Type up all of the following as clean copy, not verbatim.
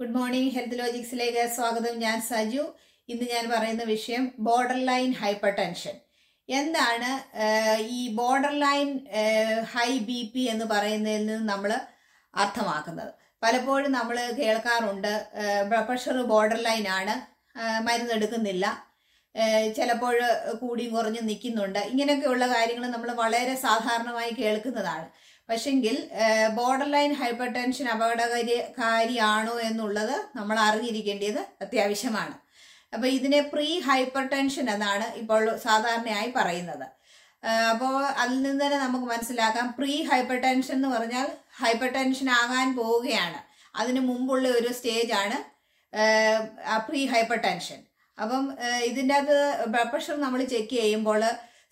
Good morning, Health Logics ലേക്ക് സ്വാഗതം. ഞാൻ സജു. ഇന്ന് ഞാൻ പറയുന്ന വിഷയം ബോർഡർ ലൈൻ ഹൈപ്പർടെൻഷൻ. എന്താണ് ഈ ബോർഡർ ലൈൻ ഹൈ BP എന്ന് പറയുന്നതിൽ നിന്ന് നമ്മൾ അർത്ഥമാക്കുന്നത്? പലപ്പോഴും നമ്മൾ കേൾക്കാറുണ്ട് ബ്ലഡ് പ്രഷർ ബോർഡർ ലൈൻ ആണ്, മരുന്നെടുക്കുന്നില്ല, ചിലപ്പോൾ കൂടിയും കുറഞ്ഞും നിൽക്കുന്നുണ്ട്. ഇങ്ങനെയൊക്കെയുള്ള കാര്യങ്ങൾ നമ്മൾ വളരെ സാധാരണമായി കേൾക്കുന്നതാണ്. പക്ഷെങ്കിൽ ബോർഡർ ലൈൻ ഹൈപ്പർ ടെൻഷൻ അപകടകാരിയാണോ എന്നുള്ളത് നമ്മൾ അറിഞ്ഞിരിക്കേണ്ടത് അത്യാവശ്യമാണ്. അപ്പോൾ ഇതിനെ പ്രീ ഹൈപ്പർ ടെൻഷൻ എന്നാണ് ഇപ്പോൾ സാധാരണയായി പറയുന്നത്. അപ്പോൾ അതിൽ നിന്ന് തന്നെ നമുക്ക് മനസ്സിലാക്കാം, പ്രീ ഹൈപ്പർ ടെൻഷൻ എന്ന് പറഞ്ഞാൽ ഹൈപ്പർ ടെൻഷൻ ആകാൻ പോവുകയാണ്, അതിന് മുമ്പുള്ള ഒരു സ്റ്റേജാണ് പ്രീ ഹൈപ്പർ ടെൻഷൻ. അപ്പം ഇതിൻ്റെ അകത്ത് ബ്ലഡ് പ്രഷർ നമ്മൾ ചെക്ക് ചെയ്യുമ്പോൾ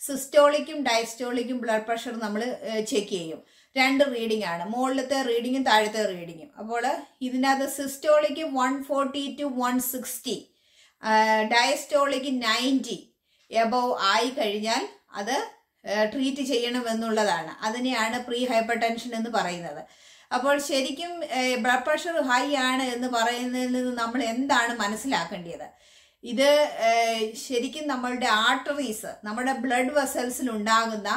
സിസ്റ്റോളിക്കും ഡയസ്റ്റോളിക്കും ബ്ലഡ് പ്രഷർ നമ്മൾ ചെക്ക് ചെയ്യും. രണ്ട് റീഡിംഗ് ആണ്, മുകളിലത്തെ റീഡിങ്ങും താഴത്തെ റീഡിങ്ങും. അപ്പോൾ ഇതിനകത്ത് സിസ്റ്റോളിക്ക് 140 to 160, ഡയസ്റ്റോളിക്ക് 90 എബവ് ആയി കഴിഞ്ഞാൽ അത് ട്രീറ്റ് ചെയ്യണമെന്നുള്ളതാണ്. അതിനെയാണ് പ്രീ ഹൈപ്പർ ടെൻഷൻ എന്ന് പറയുന്നത്. അപ്പോൾ ശരിക്കും ബ്ലഡ് പ്രഷർ ഹൈ ആണ് എന്ന് പറയുന്നതിൽ നിന്ന് നമ്മൾ എന്താണ് മനസ്സിലാക്കേണ്ടത്? ഇത് ശരിക്കും നമ്മളുടെ ആർട്ടറീസ്, നമ്മുടെ ബ്ലഡ് വെസൽസിൽ ഉണ്ടാകുന്ന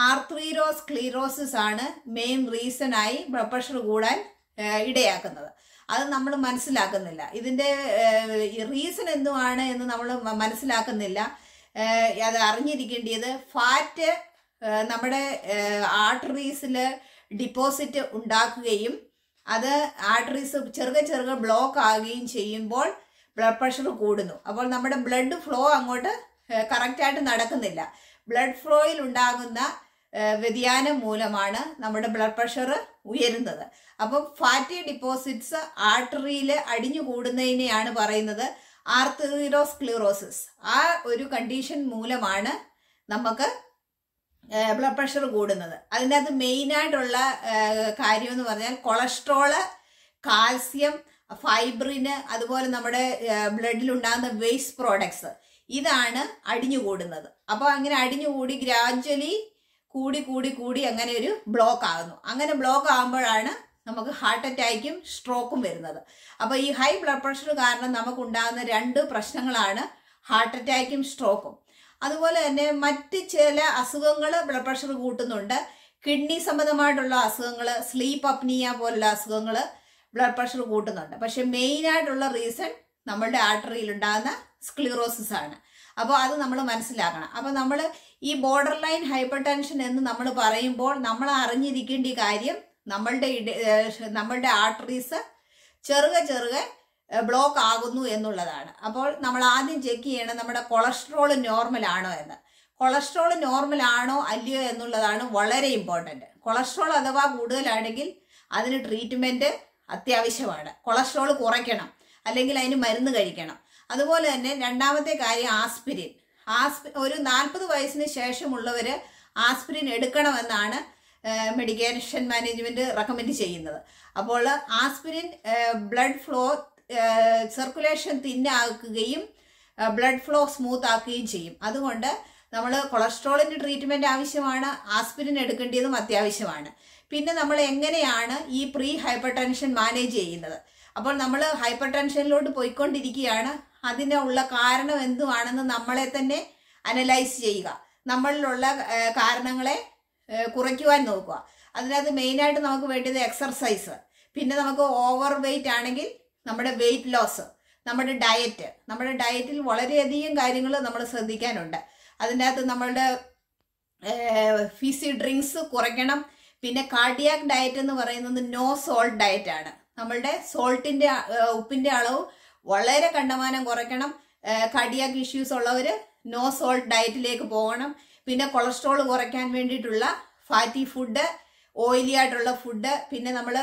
ആർട്ടറീറോസ്ക്ലീറോസിസ് ആണ് മെയിൻ റീസണായി ബ്ലഡ് പ്രഷർ കൂടാൻ ഇടയാക്കുന്നത്. അത് നമ്മൾ മനസ്സിലാക്കുന്നില്ല. ഇതിൻ്റെ റീസൺ എന്തുവാണ് എന്ന് നമ്മൾ മനസ്സിലാക്കുന്നില്ല. അത് അറിഞ്ഞിരിക്കേണ്ടത് ഫാറ്റ് നമ്മുടെ ആർട്ടറീസിൽ ഡിപ്പോസിറ്റ് ഉണ്ടാക്കുകയും അത് ആർട്ടറീസ് ചെറുകെ ബ്ലോക്ക് ആകുകയും ചെയ്യുമ്പോൾ ബ്ലഡ് പ്രഷർ കൂടുന്നു. അപ്പോൾ നമ്മുടെ ബ്ലഡ് ഫ്ലോ അങ്ങോട്ട് കറക്റ്റായിട്ട് നടക്കുന്നില്ല. ബ്ലഡ് ഫ്ലോയിൽ ഉണ്ടാകുന്ന വ്യതിയാനം മൂലമാണ് നമ്മുടെ ബ്ലഡ് പ്രഷർ ഉയരുന്നത്. അപ്പോൾ ഫാറ്റി ഡിപ്പോസിറ്റ്സ് ആർട്ടറിയിൽ അടിഞ്ഞു കൂടുന്നതിനെയാണ് പറയുന്നത് ആർട്ടറീറോസ്ക്ലീറോസിസ്. ആ ഒരു കണ്ടീഷൻ മൂലമാണ് നമുക്ക് ബ്ലഡ് പ്രഷർ കൂടുന്നത്. അതിനകത്ത് മെയിനായിട്ടുള്ള കാര്യം എന്ന് പറഞ്ഞാൽ കൊളസ്ട്രോള്, കാൽസ്യം, ഫൈബ്രിന്, അതുപോലെ നമ്മുടെ ബ്ലഡിൽ ഉണ്ടാകുന്ന വേസ്റ്റ് പ്രോഡക്ട്സ്, ഇതാണ് അടിഞ്ഞുകൂടുന്നത്. അപ്പോൾ അങ്ങനെ അടിഞ്ഞുകൂടി ഗ്രാജ്വലി കൂടി അങ്ങനെ ഒരു ബ്ലോക്ക് ആകുന്നു. അങ്ങനെ ബ്ലോക്ക് ആകുമ്പോഴാണ് നമുക്ക് ഹാർട്ട് അറ്റാക്കും സ്ട്രോക്കും വരുന്നത്. അപ്പോൾ ഈ ഹൈ ബ്ലഡ് പ്രഷർ കാരണം നമുക്കുണ്ടാകുന്ന രണ്ട് പ്രശ്നങ്ങളാണ് ഹാർട്ട് അറ്റാക്കും സ്ട്രോക്കും. അതുപോലെ തന്നെ മറ്റ് ചില അസുഖങ്ങൾ ബ്ലഡ് പ്രഷർ കൂട്ടുന്നുണ്ട്. കിഡ്നി സംബന്ധമായിട്ടുള്ള അസുഖങ്ങൾ, സ്ലീപ്പ് അപ്നിയ പോലുള്ള അസുഖങ്ങൾ ബ്ലഡ് പ്രഷർ കൂട്ടുന്നുണ്ട്. പക്ഷെ മെയിനായിട്ടുള്ള റീസൺ നമ്മളുടെ ആർട്ടറിയിൽ ഉണ്ടാകുന്ന സ്ക്ലീറോസിസ് ആണ്. അപ്പോൾ അത് നമ്മൾ മനസ്സിലാക്കണം. അപ്പോൾ നമ്മൾ ഈ ബോർഡർ ലൈൻ ഹൈപ്പർ ടെൻഷൻ എന്ന് നമ്മൾ പറയുമ്പോൾ നമ്മൾ അറിഞ്ഞിരിക്കേണ്ട കാര്യം, നമ്മളുടെ ആർട്ടറീസ് ചെറുകെ ബ്ലോക്ക് ആകുന്നു എന്നുള്ളതാണ്. അപ്പോൾ നമ്മൾ ആദ്യം ചെക്ക് ചെയ്യണം നമ്മുടെ കൊളസ്ട്രോൾ നോർമൽ ആണോ എന്ന്. കൊളസ്ട്രോൾ നോർമൽ ആണോ അല്ലയോ എന്നുള്ളതാണ് വളരെ ഇമ്പോർട്ടൻറ്റ്. കൊളസ്ട്രോൾ അഥവാ കൂടുതലാണെങ്കിൽ അതിന് ട്രീറ്റ്മെൻറ്റ് അത്യാവശ്യമാണ്. കൊളസ്ട്രോൾ കുറയ്ക്കണം, അല്ലെങ്കിൽ അതിന് മരുന്ന് കഴിക്കണം. അതുപോലെ തന്നെ രണ്ടാമത്തെ കാര്യം ആസ്പിരിൻ. ഒരു 40 വയസ്സിന് ശേഷമുള്ളവർ ആസ്പിരിൻ എടുക്കണമെന്നാണ് മെഡിക്കേഷൻ മാനേജ്മെൻറ്റ് റെക്കമെൻഡ് ചെയ്യുന്നത്. അപ്പോൾ ആസ്പിരിൻ ബ്ലഡ് ഫ്ലോ സർക്കുലേഷൻ തിന്നാക്കുകയും ബ്ലഡ് ഫ്ലോ സ്മൂത്ത് ആക്കുകയും ചെയ്യും. അതുകൊണ്ട് നമ്മൾ കൊളസ്ട്രോളിൻ്റെ ട്രീറ്റ്മെൻറ്റ് ആവശ്യമാണ്, ആസ്പിരിൻ എടുക്കേണ്ടതും അത്യാവശ്യമാണ്. പിന്നെ നമ്മൾ എങ്ങനെയാണ് ഈ പ്രീ ഹൈപ്പർ ടെൻഷൻ മാനേജ് ചെയ്യുന്നത്? അപ്പോൾ നമ്മൾ ഹൈപ്പർ ടെൻഷനിലോട്ട് പോയിക്കൊണ്ടിരിക്കുകയാണ്. അതിനുള്ള കാരണം എന്തുവാണെന്ന് നമ്മളെ തന്നെ അനലൈസ് ചെയ്യുക, നമ്മളിലുള്ള കാരണങ്ങളെ കുറയ്ക്കുവാൻ നോക്കുക. അതിനകത്ത് മെയിനായിട്ട് നമുക്ക് വേണ്ടത് എക്സർസൈസ്, പിന്നെ നമുക്ക് ഓവർ വെയ്റ്റ് ആണെങ്കിൽ നമ്മുടെ വെയ്റ്റ് ലോസ്, നമ്മുടെ ഡയറ്റിൽ വളരെയധികം കാര്യങ്ങൾ നമ്മൾ ശ്രദ്ധിക്കാനുണ്ട്. അതിൻ്റെ അകത്ത് നമ്മളുടെ ഫിസി ഡ്രിങ്ക്സ് കുറയ്ക്കണം. പിന്നെ കാർഡിയാക് ഡയറ്റ് എന്ന് പറയുന്നത് നോ സോൾട്ട് ഡയറ്റ് ആണ്. നമ്മളുടെ ഉപ്പിൻ്റെ അളവ് വളരെ കണ്ടമാനം കുറയ്ക്കണം. കാർഡിയാക് ഇഷ്യൂസ് ഉള്ളവർ നോ സോൾട്ട് ഡയറ്റിലേക്ക് പോകണം. പിന്നെ കൊളസ്ട്രോൾ കുറയ്ക്കാൻ വേണ്ടിയിട്ടുള്ള ഫാറ്റി ഫുഡ്, ഓയിലി ആയിട്ടുള്ള ഫുഡ്, പിന്നെ നമ്മൾ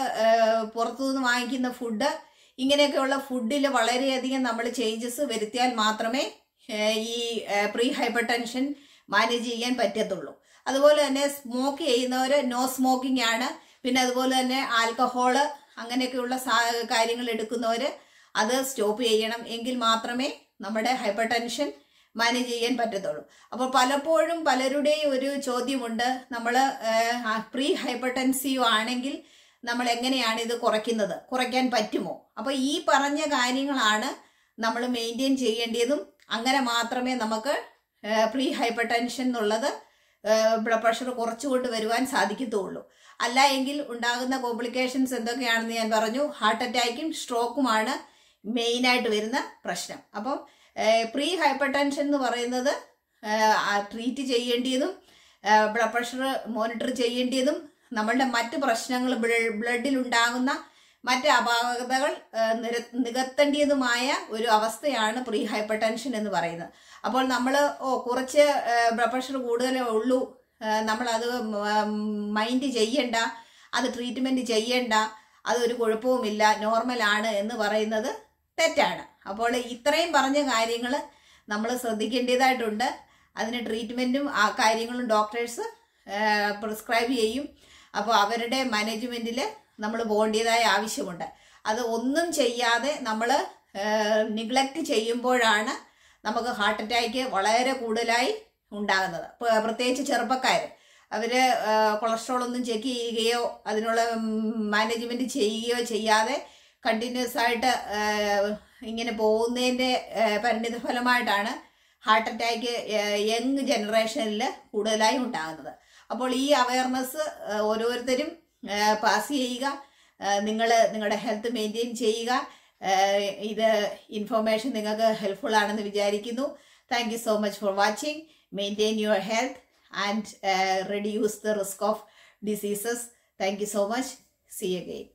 പുറത്തുനിന്ന് വാങ്ങിക്കുന്ന ഫുഡ്, ഇങ്ങനെയൊക്കെയുള്ള ഫുഡിൽ വളരെയധികം നമ്മൾ ചേഞ്ചസ് വരുത്തിയാൽ മാത്രമേ ഈ പ്രീ ഹൈപ്പർ ടെൻഷൻ മാനേജ് ചെയ്യാൻ പറ്റത്തുള്ളൂ. അതുപോലെ തന്നെ സ്മോക്ക് ചെയ്യുന്നവർ നോ സ്മോക്കിംഗ് ആണ്. പിന്നെ അതുപോലെ തന്നെ ആൽക്കഹോള് അങ്ങനെയൊക്കെയുള്ള കാര്യങ്ങൾ എടുക്കുന്നവർ അത് സ്റ്റോപ്പ് ചെയ്യണം. എങ്കിൽ മാത്രമേ നമ്മുടെ ഹൈപ്പർ ടെൻഷൻ മാനേജ് ചെയ്യാൻ പറ്റത്തുള്ളൂ. അപ്പോൾ പലപ്പോഴും പലരുടെയും ഒരു ചോദ്യമുണ്ട്, നമ്മൾ പ്രീ ഹൈപ്പർ ടെൻസീവ് ആണെങ്കിൽ നമ്മൾ എങ്ങനെയാണ് ഇത് കുറയ്ക്കാൻ പറ്റുമോ? അപ്പോൾ ഈ പറഞ്ഞ കാര്യങ്ങളാണ് നമ്മൾ മെയിൻറ്റെയിൻ ചെയ്യേണ്ടതും. അങ്ങനെ മാത്രമേ നമുക്ക് പ്രീ ഹൈപ്പർ ടെൻഷൻ എന്നുള്ളത് ബ്ലഡ് പ്രഷർ കുറച്ചുകൊണ്ട് വരുവാൻ സാധിക്കത്തുള്ളൂ. അല്ല എങ്കിൽ ഉണ്ടാകുന്ന കോംപ്ലിക്കേഷൻസ് എന്തൊക്കെയാണെന്ന് ഞാൻ പറഞ്ഞു. ഹാർട്ട് അറ്റാക്കും സ്ട്രോക്കുമാണ് മെയിനായിട്ട് വരുന്ന പ്രശ്നം. അപ്പം പ്രീ ഹൈപ്പർ ടെൻഷൻ എന്ന് പറയുന്നത് ട്രീറ്റ് ചെയ്യേണ്ടതും ബ്ലഡ് പ്രഷർ മോണിറ്റർ ചെയ്യേണ്ടതും നമ്മളുടെ മറ്റ് പ്രശ്നങ്ങൾ ബ്ലഡിൽ ഉണ്ടാകുന്ന മറ്റ് അപാകതകൾ നികത്തേണ്ടതുമായ ഒരു അവസ്ഥയാണ് പ്രീ ഹൈപ്പർ ടെൻഷൻ എന്ന് പറയുന്നത്. അപ്പോൾ നമ്മൾ കുറച്ച് ബ്ലഡ് പ്രഷർ കൂടുതലേ ഉള്ളൂ, നമ്മളത് മൈൻഡ് ചെയ്യണ്ട, അത് ട്രീറ്റ്മെൻറ്റ് ചെയ്യണ്ട, അതൊരു കുഴപ്പവുമില്ല, നോർമലാണ് എന്ന് പറയുന്നത് തെറ്റാണ്. അപ്പോൾ ഇത്രയും പറഞ്ഞ കാര്യങ്ങൾ നമ്മൾ ശ്രദ്ധിക്കേണ്ടതായിട്ടുണ്ട്. അതിന് ട്രീറ്റ്മെൻറ്റും ആ കാര്യങ്ങളും ഡോക്ടേഴ്സ് പ്രിസ്ക്രൈബ് ചെയ്യും. അപ്പോൾ അവരുടെ മാനേജ്മെൻറ്റിൽ നമ്മൾ പോകേണ്ടതായ ആവശ്യമുണ്ട്. അത് ഒന്നും ചെയ്യാതെ നമ്മൾ നിഗ്ലക്റ്റ് ചെയ്യുമ്പോഴാണ് നമുക്ക് ഹാർട്ട് അറ്റാക്ക് വളരെ കൂടുതലായി ഉണ്ടാകുന്നത്. പ്രത്യേകിച്ച് ചെറുപ്പക്കാർ അവർ കൊളസ്ട്രോൾ ഒന്നും ചെക്ക് ചെയ്യുകയോ അതിനുള്ള മാനേജ്മെൻറ്റ് ചെയ്യുകയോ ചെയ്യാതെ കണ്ടിന്യൂസ് ആയിട്ട് ഇങ്ങനെ പോകുന്നതിൻ്റെ പരിണിത ഫലമായിട്ടാണ് ഹാർട്ട് അറ്റാക്ക് യങ് ജനറേഷനിൽ കൂടുതലായി ഉണ്ടാകുന്നത്. അപ്പോൾ ഈ അവയർനെസ് ഓരോരുത്തരും പാസ് ചെയ്യുക. നിങ്ങളുടെ ഹെൽത്ത് മെയിൻറ്റെയിൻ ചെയ്യുക. ഇത് ഇൻഫോർമേഷൻ നിങ്ങൾക്ക് ഹെൽപ്ഫുൾ ആണെന്ന് വിചാരിക്കുന്നു. Thank you so much for watching. Maintain your health and reduce the risk of diseases. Thank you so much. See you again.